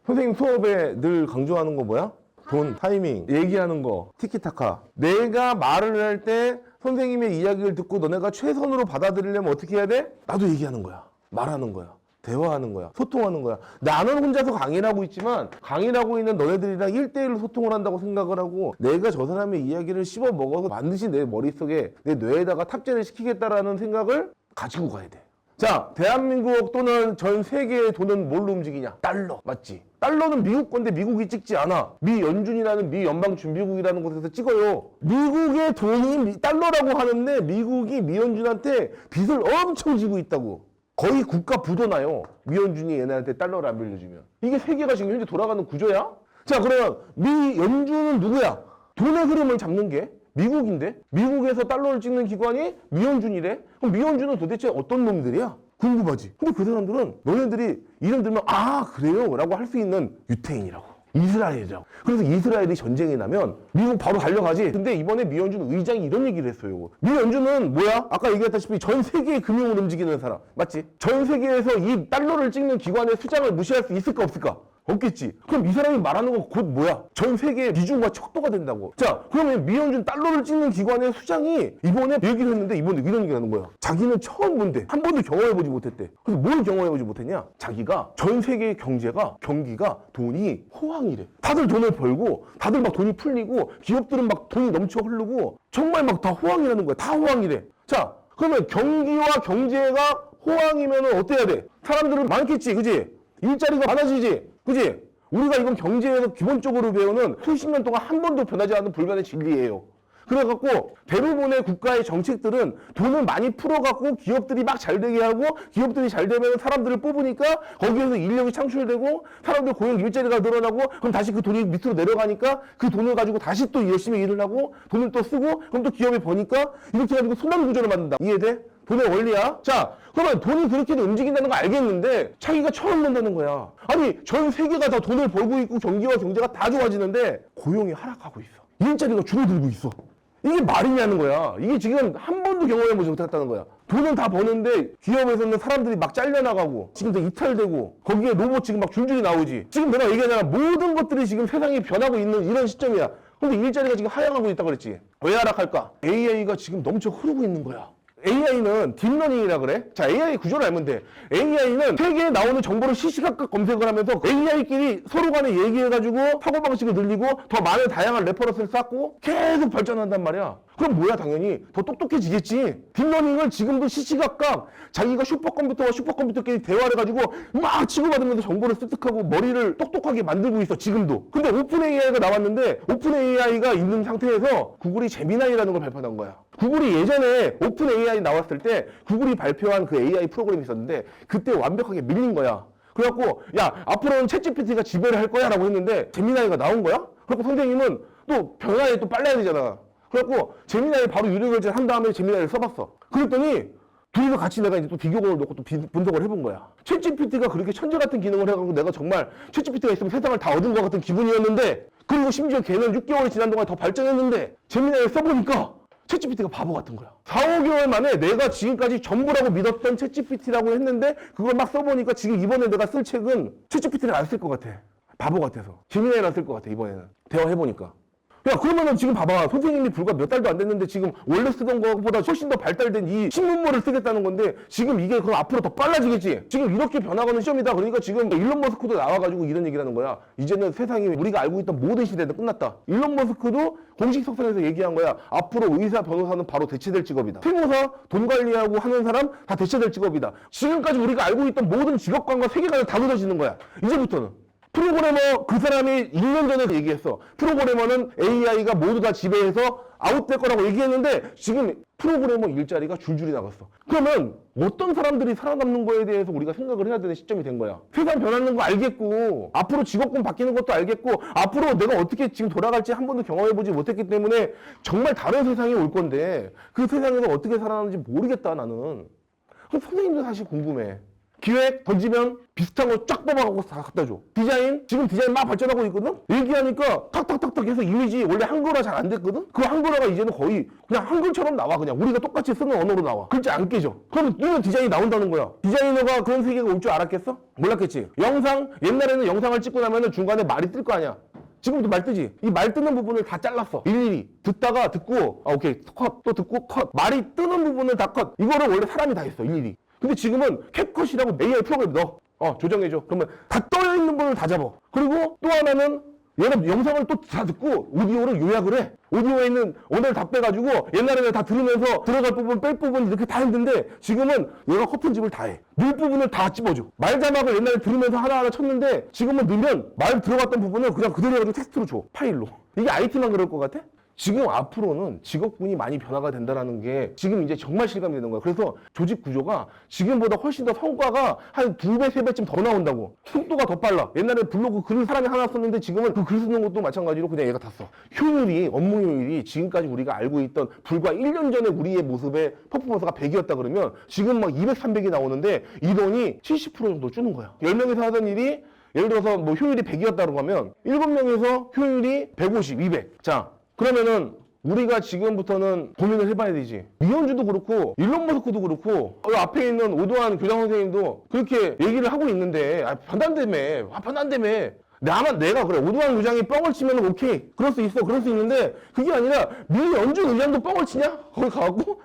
선생님 수업에 늘 강조하는 거 뭐야? 돈, 타이밍, 얘기하는 거, 티키타카. 내가 말을 할 때 선생님의 이야기를 듣고 너네가 최선으로 받아들이려면 어떻게 해야 돼? 나도 얘기하는 거야. 말하는 거야. 대화하는 거야. 소통하는 거야. 나는 혼자서 강의를 하고 있지만 강의를 하고 있는 너네들이랑 1대1로 소통을 한다고 생각을 하고 내가 저 사람의 이야기를 씹어 먹어서 반드시 내 머릿속에 내 뇌에다가 탑재를 시키겠다라는 생각을 가지고 가야 돼. 자, 대한민국 또는 전 세계의 돈은 뭘로 움직이냐? 달러. 맞지? 달러는 미국 건데 미국이 찍지 않아. 미 연준이라는 미 연방준비국이라는 곳에서 찍어요. 미국의 돈이 달러라고 하는데 미국이 미 연준한테 빚을 엄청 지고 있다고. 거의 국가 부도나요. 미 연준이 얘네한테 달러를 안 빌려주면. 이게 세계가 지금 현재 돌아가는 구조야? 자, 그러면 미 연준은 누구야? 돈의 흐름을 잡는 게 미국인데 미국에서 달러를 찍는 기관이 미연준이래? 그럼 미연준은 도대체 어떤 놈들이야? 궁금하지? 근데 그 사람들은 너네들이 이름 들면 아 그래요? 라고 할 수 있는 유태인이라고. 이스라엘이라고. 그래서 이스라엘이 전쟁이 나면 미국 바로 달려가지. 근데 이번에 미연준 의장이 이런 얘기를 했어요. 미연준은 뭐야? 아까 얘기했다시피 전 세계의 금융을 움직이는 사람. 맞지? 전 세계에서 이 달러를 찍는 기관의 수장을 무시할 수 있을까 없을까? 없겠지. 그럼 이 사람이 말하는 거 곧 뭐야? 전 세계의 비중과 척도가 된다고. 자, 그러면 미연준 달러를 찍는 기관의 수장이 이번에 얘기를 했는데 이번에 이런 얘기를 하는 거야. 자기는 처음 본데 한 번도 경험해보지 못했대. 그래서 뭘 경험해보지 못했냐? 자기가 전 세계의 경기가 돈이 호황이래. 다들 돈을 벌고 다들 막 돈이 풀리고 기업들은 막 돈이 넘쳐 흐르고 정말 막 다 호황이라는 거야. 다 호황이래. 자, 그러면 경기와 경제가 호황이면 어때야 돼? 사람들은 많겠지, 그지? 일자리가 많아지지, 그지? 우리가 이건 경제에서 기본적으로 배우는 수십 년 동안 한 번도 변하지 않는 불변의 진리예요. 그래갖고 대부분의 국가의 정책들은 돈을 많이 풀어갖고 기업들이 막 잘 되게 하고 기업들이 잘 되면 사람들을 뽑으니까 거기에서 인력이 창출되고 사람들 고용 일자리가 늘어나고 그럼 다시 그 돈이 밑으로 내려가니까 그 돈을 가지고 다시 또 열심히 일을 하고 돈을 또 쓰고 그럼 또 기업이 버니까 이렇게 해가지고 순환 구조를 만든다. 이해돼? 돈의 원리야? 자, 그러면 돈이 그렇게 움직인다는 거 알겠는데 자기가 처음 본다는 거야. 아니, 전 세계가 다 돈을 벌고 있고 경기와 경제가 다 좋아지는데 고용이 하락하고 있어. 일자리가 줄어들고 있어. 이게 말이냐는 거야. 이게 지금 한 번도 경험해보지 못했다는 거야. 돈은 다 버는데 기업에서는 사람들이 막 잘려나가고 지금 다 이탈되고 거기에 로봇 지금 막 줄줄이 나오지. 지금 내가 얘기하잖아. 모든 것들이 지금 세상이 변하고 있는 이런 시점이야. 근데 일자리가 지금 하향하고 있다고 그랬지. 왜 하락할까? AI가 지금 넘쳐 흐르고 있는 거야. AI는 딥러닝이라 그래? 자, AI 구조를 알면 돼. AI는 세계에 나오는 정보를 시시각각 검색을 하면서 AI끼리 서로 간에 얘기해가지고 사고방식을 늘리고 더 많은 다양한 레퍼런스를 쌓고 계속 발전한단 말이야. 그럼 뭐야? 당연히 더 똑똑해지겠지. 딥러닝을 지금도 시시각각 자기가 슈퍼컴퓨터와 슈퍼컴퓨터끼리 대화를 해가지고 막 치고받으면서 정보를 습득하고 머리를 똑똑하게 만들고 있어, 지금도. 근데 오픈 AI가 나왔는데 오픈 AI가 있는 상태에서 구글이 제미나이라는 걸 발표한 거야. 구글이 예전에 오픈 AI 나왔을 때 구글이 발표한 그 AI 프로그램이 있었는데 그때 완벽하게 밀린 거야. 그래갖고 야, 앞으로는 챗GPT가 지배를 할 거야 라고 했는데 제미나이가 나온 거야? 그래갖고 선생님은 또 변화에 또 빨라야 되잖아. 그래갖고 제미나이 바로 유료 결제를 한 다음에 제미나이를 써봤어. 그랬더니 둘이서 같이 내가 이제 또 비교를 놓고 또 분석을 해본 거야. 챗GPT가 그렇게 천재 같은 기능을 해갖고 내가 정말 챗GPT가 있으면 세상을 다 얻은 것 같은 기분이었는데 그리고 심지어 걔는 6개월이 지난 동안 더 발전했는데 제미나이를 써보니까 챗GPT가 바보 같은 거야. 4, 5개월 만에 내가 지금까지 전부라고 믿었던 챗GPT라고 했는데 그걸 막 써보니까 지금 이번에 내가 쓸 책은 챗GPT를 안 쓸 것 같아. 바보 같아서. 제미나이를 안 쓸 것 같아, 이번에는. 대화해보니까. 야, 그러면은 지금 봐봐. 선생님이 불과 몇 달도 안 됐는데 지금 원래 쓰던 것보다 훨씬 더 발달된 이 신문물을 쓰겠다는 건데 지금 이게 그럼 앞으로 더 빨라지겠지? 지금 이렇게 변화가는 시점이다. 그러니까 지금 일론 머스크도 나와가지고 이런 얘기를 하는 거야. 이제는 세상이 우리가 알고 있던 모든 시대는 끝났다. 일론 머스크도 공식 석상에서 얘기한 거야. 앞으로 의사, 변호사는 바로 대체될 직업이다. 세무사, 돈 관리하고 하는 사람 다 대체될 직업이다. 지금까지 우리가 알고 있던 모든 직업관과 세계관이 다 무너지는 거야. 이제부터는. 프로그래머 그 사람이 1년 전에 얘기했어. 프로그래머는 AI가 모두 다 지배해서 아웃될 거라고 얘기했는데 지금 프로그래머 일자리가 줄줄이 나갔어. 그러면 어떤 사람들이 살아남는 거에 대해서 우리가 생각을 해야 되는 시점이 된 거야. 세상 변하는 거 알겠고 앞으로 직업군 바뀌는 것도 알겠고 앞으로 내가 어떻게 지금 돌아갈지 한 번도 경험해보지 못했기 때문에 정말 다른 세상이 올 건데 그 세상에서 어떻게 살아나는지 모르겠다 나는. 그럼 선생님도 사실 궁금해. 기획 던지면 비슷한 거 쫙 뽑아갖고 다 갖다 줘. 디자인 지금 디자인 막 발전하고 있거든. 얘기하니까 탁탁탁탁 해서 이미지 원래 한글화 잘 안 됐거든. 그 한글화가 이제는 거의 그냥 한글처럼 나와. 그냥 우리가 똑같이 쓰는 언어로 나와. 글자 안 깨져. 그럼 이런 디자인이 나온다는 거야. 디자이너가 그런 세계가 올 줄 알았겠어? 몰랐겠지. 영상 옛날에는 영상을 찍고 나면은 중간에 말이 뜰 거 아니야. 지금도 말 뜨지. 이 말 뜨는 부분을 다 잘랐어. 일일이 듣다가 듣고 오케이 컷 또 듣고 컷. 말이 뜨는 부분을 다 컷. 이거를 원래 사람이 다 했어. 일일이. 근데 지금은 캡컷이라고 AI 프로그램 넣어. 조정해줘. 그러면 다 떠 있는 부분을 다 잡아. 그리고 또 하나는 얘가 영상을 또 다 듣고 오디오를 요약을 해. 오디오에 있는 오늘 다 빼가지고 옛날에는 다 들으면서 들어갈 부분 뺄 부분 이렇게 다 했는데 지금은 얘가 커튼집을 다 해. 넣을 부분을 다 찝어줘. 말 자막을 옛날에 들으면서 하나하나 쳤는데 지금은 넣으면 말 들어갔던 부분을 그냥 그대로 해가지고 텍스트로 줘. 파일로. 이게 IT만 그럴 것 같아? 지금 앞으로는 직업군이 많이 변화가 된다는 게 지금 이제 정말 실감이 되는 거야. 그래서 조직 구조가 지금보다 훨씬 더 성과가 한 2배, 3배쯤 더 나온다고. 속도가 더 빨라. 옛날에 블로그 글을 사람이 하나 썼는데 지금은 그 글 쓰는 것도 마찬가지로 그냥 얘가 다 써. 효율이, 업무 효율이 지금까지 우리가 알고 있던 불과 1년 전에 우리의 모습의 퍼포먼스가 100이었다 그러면 지금 막 200, 300이 나오는데 이동이 70% 정도 주는 거야. 10명이서 하던 일이 예를 들어서 뭐 효율이 100이었다고 하면 7명에서 효율이 150, 200. 자, 그러면은 우리가 지금부터는 고민을 해봐야 되지. 이현주도 그렇고 일론 머스크도 그렇고 앞에 있는 오도환 교장 선생님도 그렇게 얘기를 하고 있는데 편한다며. 내가 그래. 오도환 교장이 뻥을 치면 오케이. 그럴 수 있어. 그럴 수 있는데 그게 아니라 미연준 의장도 뻥을 치냐? 거기 가갖고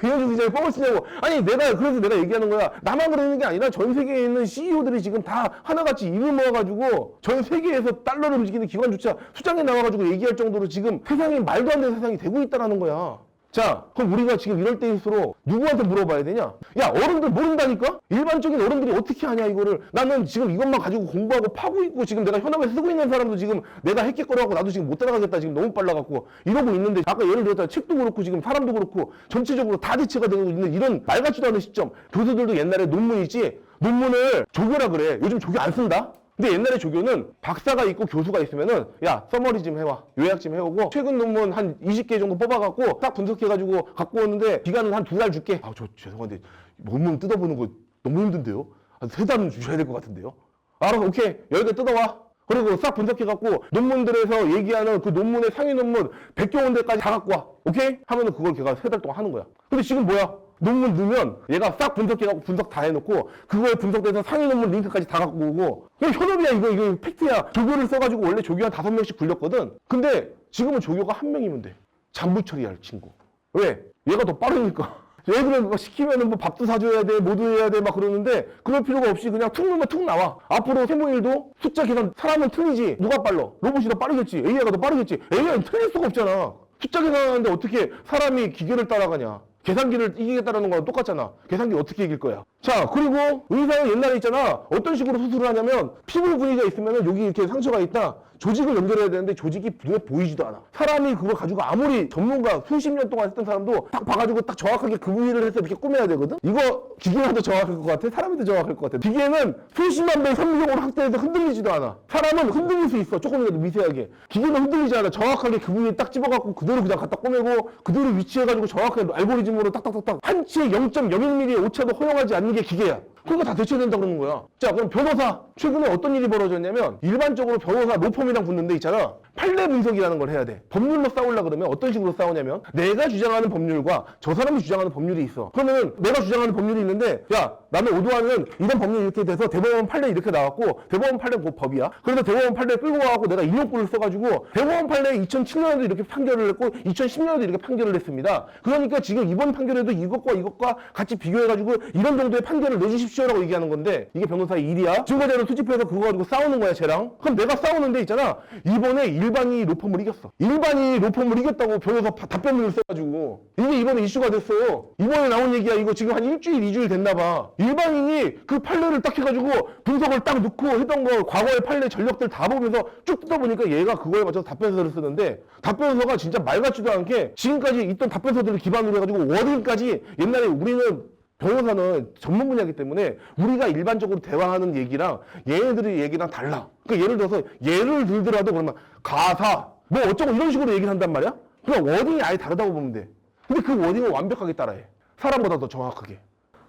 미연준 의장이 뻥을 치냐고. 아니 그래서 내가 얘기하는 거야. 나만 그러는 게 아니라 전 세계에 있는 CEO들이 지금 다 하나같이 입을 모아가지고 전 세계에서 달러를 움직이는 기관조차 수장에 나와가지고 얘기할 정도로 지금 세상이 말도 안 되는 세상이 되고 있다는 거야. 자, 그럼 우리가 지금 이럴 때일수록 누구한테 물어봐야 되냐? 야, 어른들 모른다니까? 일반적인 어른들이 어떻게 하냐, 이거를. 나는 지금 이것만 가지고 공부하고 파고 있고, 지금 내가 현업에 쓰고 있는 사람도 지금 내가 했겠거라고 나도 지금 못 따라가겠다. 지금 너무 빨라갖고. 이러고 있는데, 아까 예를 들었다 책도 그렇고, 지금 사람도 그렇고, 전체적으로 다 대체가 되고 있는 이런 말 같지도 않은 시점. 교수들도 옛날에 논문 있지? 논문을 조교라 그래. 요즘 조교 안 쓴다? 근데 옛날에 조교는 박사가 있고 교수가 있으면은 야 서머리 좀 해와 요약 좀 해오고 최근 논문 한 20개 정도 뽑아갖고 딱 분석해가지고 갖고 오는데 기간은 한 2달 줄게. 저 죄송한데 논문 뜯어보는 거 너무 힘든데요. 한 3달은 주셔야 될 것 같은데요. 알아서 오케이 10개 뜯어와. 그리고 싹 분석해갖고 논문들에서 얘기하는 그 논문의 상위 논문 100개원대까지 다 갖고 와. 오케이? 하면은 그걸 걔가 3달 동안 하는 거야. 근데 지금 뭐야? 논문 넣으면 얘가 싹 분석해갖고 분석 다 해놓고 그거에 분석돼서 상위 논문 링크까지 다 갖고 오고 그냥 현업이야. 이거 팩트야. 조교를 써가지고 원래 조교 한 5명씩 굴렸거든. 근데 지금은 조교가 1명이면 돼. 잔부 처리할 친구. 왜? 얘가 더 빠르니까. 얘들은 뭐 시키면은 뭐 밥도 사줘야 돼, 뭐도 해야 돼, 막 그러는데 그럴 필요가 없이 그냥 툭 누르면 툭 나와. 앞으로 세무일도 숫자 계산 사람은 틀리지. 누가 빨라? 로봇이 더 빠르겠지. AI가 더 빠르겠지. AI는 틀릴 수가 없잖아. 숫자 계산하는데 어떻게 사람이 기계를 따라가냐. 계산기를 이기겠다라는 거랑 똑같잖아. 계산기 어떻게 이길 거야? 자, 그리고 의사는 옛날에 있잖아. 어떤 식으로 수술을 하냐면 피부 부위가 있으면 여기 이렇게 상처가 있다. 조직을 연결해야 되는데 조직이 눈에 보이지도 않아. 사람이 그걸 가지고 아무리 전문가 수십 년 동안 했던 사람도 딱 봐가지고 딱 정확하게 그 부위를 해서 이렇게 꾸며야 되거든? 이거 기계가 더 정확할 것 같아? 사람이 더 정확할 것 같아? 기계는 수십만 배 선명으로 확대해서 흔들리지도 않아. 사람은 흔들릴 수 있어. 조금이라도 미세하게. 기계는 흔들리지 않아. 정확하게 그 부위에 딱 집어갖고 그대로 그냥 갖다 꾸미고 그대로 위치해가지고 정확하게 알고리즘으로 딱딱딱딱 한 치의 0.01mm의 오차도 허용하지 않는 게 기계야. 그거 다 대체된다 그러는 거야. 자, 그럼 변호사. 최근에 어떤 일이 벌어졌냐면 일반적으로 변호사 로펌이랑 붙는 데 있잖아. 판례 분석이라는 걸 해야 돼. 법률로 싸우려 그러면 어떤 식으로 싸우냐면 내가 주장하는 법률과 저 사람이 주장하는 법률이 있어. 그러면은 내가 주장하는 법률이 있는데 야, 나는 오도하는 이런 법률이 이렇게 돼서 대법원 판례 이렇게 나왔고 대법원 판례 그 법이야. 그래서 대법원 판례 끌고 와갖고 내가 인용글을 써가지고 대법원 판례 2007년에도 이렇게 판결을 했고 2010년에도 이렇게 판결을 했습니다. 그러니까 지금 이번 판결에도 이것과 같이 비교해가지고 이런 정도의 판결을 내주십시오라고 얘기하는 건데 이게 변호사의 일이야. 증거자료 수집해서 그거 가지고 싸우는 거야, 쟤랑. 그럼 내가 싸우는데 있잖아. 이번에 일반인이 로펌을 이겼어. 일반인이 로펌을 이겼다고 변호사 답변문을 써가지고 이게 이번에 이슈가 됐어. 이번에 나온 얘기야. 이거 지금 한 일주일, 2주일 됐나봐. 일반인이 그 판례를 딱 해가지고 분석을 딱 넣고 했던 거 과거의 판례 전력들 다 보면서 쭉 뜯다 보니까 얘가 그거에 맞춰서 답변서를 쓰는데 답변서가 진짜 말 같지도 않게 지금까지 있던 답변서들을 기반으로 해가지고 워딩까지 옛날에 우리는 변호사는 전문 분야이기 때문에 우리가 일반적으로 대화하는 얘기랑 얘네들의 얘기랑 달라. 그러니까 예를 들어서 예를 들더라도 그러면 가사 뭐 어쩌고 이런 식으로 얘기를 한단 말이야. 그냥 워딩이 아예 다르다고 보면 돼. 근데 그 워딩을 완벽하게 따라해. 사람보다 더 정확하게.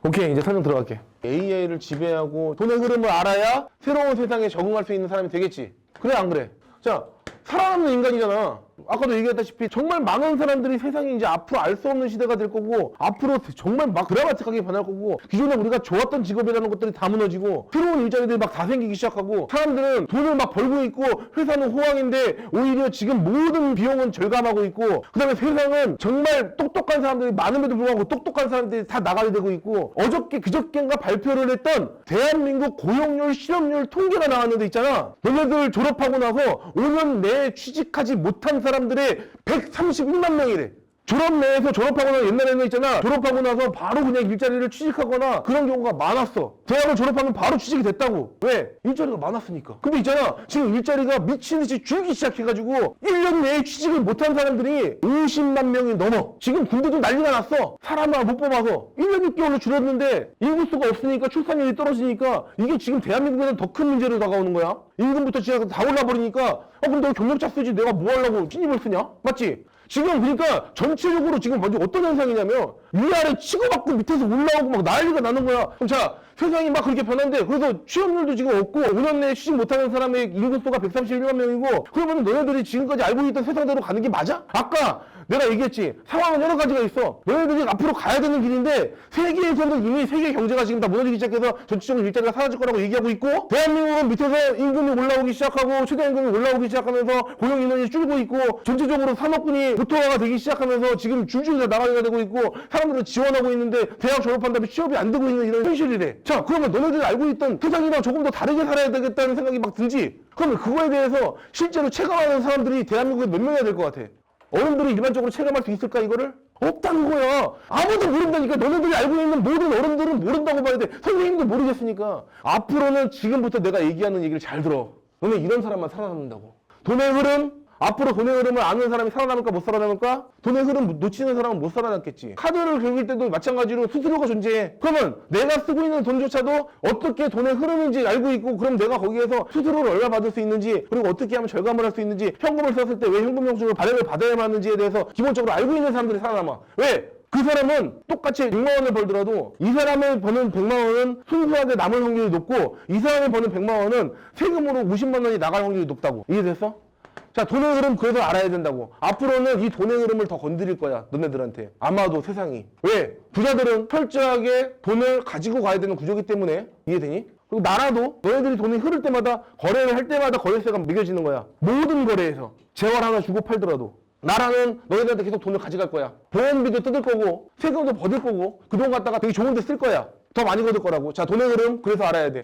오케이, 이제 설명 들어갈게. AI를 지배하고 돈의 흐름을 알아야 새로운 세상에 적응할 수 있는 사람이 되겠지. 그래, 안 그래? 자, 살아남는 인간이잖아. 아까도 얘기했다시피 정말 많은 사람들이 세상이 이제 앞으로 알 수 없는 시대가 될 거고, 앞으로 정말 막 드라마틱하게 변할 거고, 기존에 우리가 좋았던 직업이라는 것들이 다 무너지고, 새로운 일자리들이 막 다 생기기 시작하고, 사람들은 돈을 막 벌고 있고, 회사는 호황인데 오히려 지금 모든 비용은 절감하고 있고, 그 다음에 세상은 정말 똑똑한 사람들이 많음에도 불구하고 똑똑한 사람들이 다 나가게 되고 있고, 어저께 그저께인가 발표를 했던 대한민국 고용률 실업률 통계가 나왔는데 있잖아. 너네들 졸업하고 나서 5년 내에 취직하지 못한 사람들의 131만 명이래. 졸업 내에서 졸업하고 나서 옛날에는 있잖아. 졸업하고 나서 바로 그냥 일자리를 취직하거나 그런 경우가 많았어. 대학을 졸업하면 바로 취직이 됐다고. 왜? 일자리가 많았으니까. 근데 있잖아. 지금 일자리가 미친 듯이 줄기 시작해가지고 1년 내에 취직을 못한 사람들이 50만 명이 넘어. 지금 군대도 난리가 났어. 사람을 못 뽑아서. 1년 6개월로 줄었는데 인구수가 없으니까 출산율이 떨어지니까 이게 지금 대한민국에는 더 큰 문제로 다가오는 거야. 임금부터 시작해서 다 올라버리니까 그럼 너 경력자 쓰지 내가 뭐 하려고 신입을 쓰냐? 맞지? 지금 그러니까 전체적으로 지금 먼저 어떤 현상이냐면 위아래 치고받고 밑에서 올라오고 막 난리가 나는 거야. 그럼 자, 세상이 막 그렇게 변한데 그래서 취업률도 지금 없고 5년 내에 취직 못하는 사람의 인구수가 131만 명이고 그러면 너네들이 지금까지 알고 있던 세상대로 가는 게 맞아? 아까 내가 얘기했지. 상황은 여러 가지가 있어. 너네들이 앞으로 가야 되는 길인데 세계에서는 이미 세계 경제가 지금 다 무너지기 시작해서 전체적으로 일자리가 사라질 거라고 얘기하고 있고 대한민국은 밑에서 임금이 올라오기 시작하고 최저임금이 올라오기 시작하면서 고용 인원이 줄고 있고 전체적으로 산업군이 고토화가 되기 시작하면서 지금 줄줄이 다 나가게 되고 있고 사람들은 지원하고 있는데 대학 졸업한 다음에 취업이 안 되고 있는 이런 현실이래. 자, 그러면 너네들이 알고 있던 세상이랑 조금 더 다르게 살아야 되겠다는 생각이 막 들지? 그러면 그거에 대해서 실제로 체감하는 사람들이 대한민국에 몇 명이나 될 것 같아? 어른들이 일반적으로 체감할 수 있을까 이거를? 없다는 거야. 아무도 모른다니까. 너네들이 알고 있는 모든 어른들은 모른다고 봐야 돼. 선생님도 모르겠으니까. 앞으로는 지금부터 내가 얘기하는 얘기를 잘 들어. 너네 이런 사람만 살아남는다고. 돈의 흐름? 앞으로 돈의 흐름을 아는 사람이 살아남을까 못 살아남을까? 돈의 흐름 놓치는 사람은 못 살아남겠지. 카드를 긁을 때도 마찬가지로 수수료가 존재해. 그러면 내가 쓰고 있는 돈조차도 어떻게 돈의 흐름인지 알고 있고 그럼 내가 거기에서 수수료를 얼마 받을 수 있는지 그리고 어떻게 하면 절감을 할 수 있는지 현금을 썼을 때 왜 현금 영수증을 발행을 받아야 하는지에 대해서 기본적으로 알고 있는 사람들이 살아남아. 왜? 그 사람은 똑같이 100만 원을 벌더라도 이 사람이 버는 100만 원은 순수하게 남을 확률이 높고 이 사람이 버는 100만 원은 세금으로 50만 원이 나갈 확률이 높다고. 이해됐어? 자, 돈의 흐름 그래서 알아야 된다고. 앞으로는 이 돈의 흐름을 더 건드릴 거야. 너네들한테. 아마도 세상이. 왜? 부자들은 철저하게 돈을 가지고 가야 되는 구조기 때문에. 이해되니? 그리고 나라도 너네들이 돈이 흐를 때마다 거래를 할 때마다 거래세가 매겨지는 거야. 모든 거래에서. 재활 하나 주고 팔더라도. 나라는 너희들한테 계속 돈을 가져갈 거야. 보험비도 뜯을 거고 세금도 받을 거고 그 돈 갖다가 되게 좋은 데 쓸 거야. 더 많이 거둘 거라고. 자, 돈의 흐름 그래서 알아야 돼.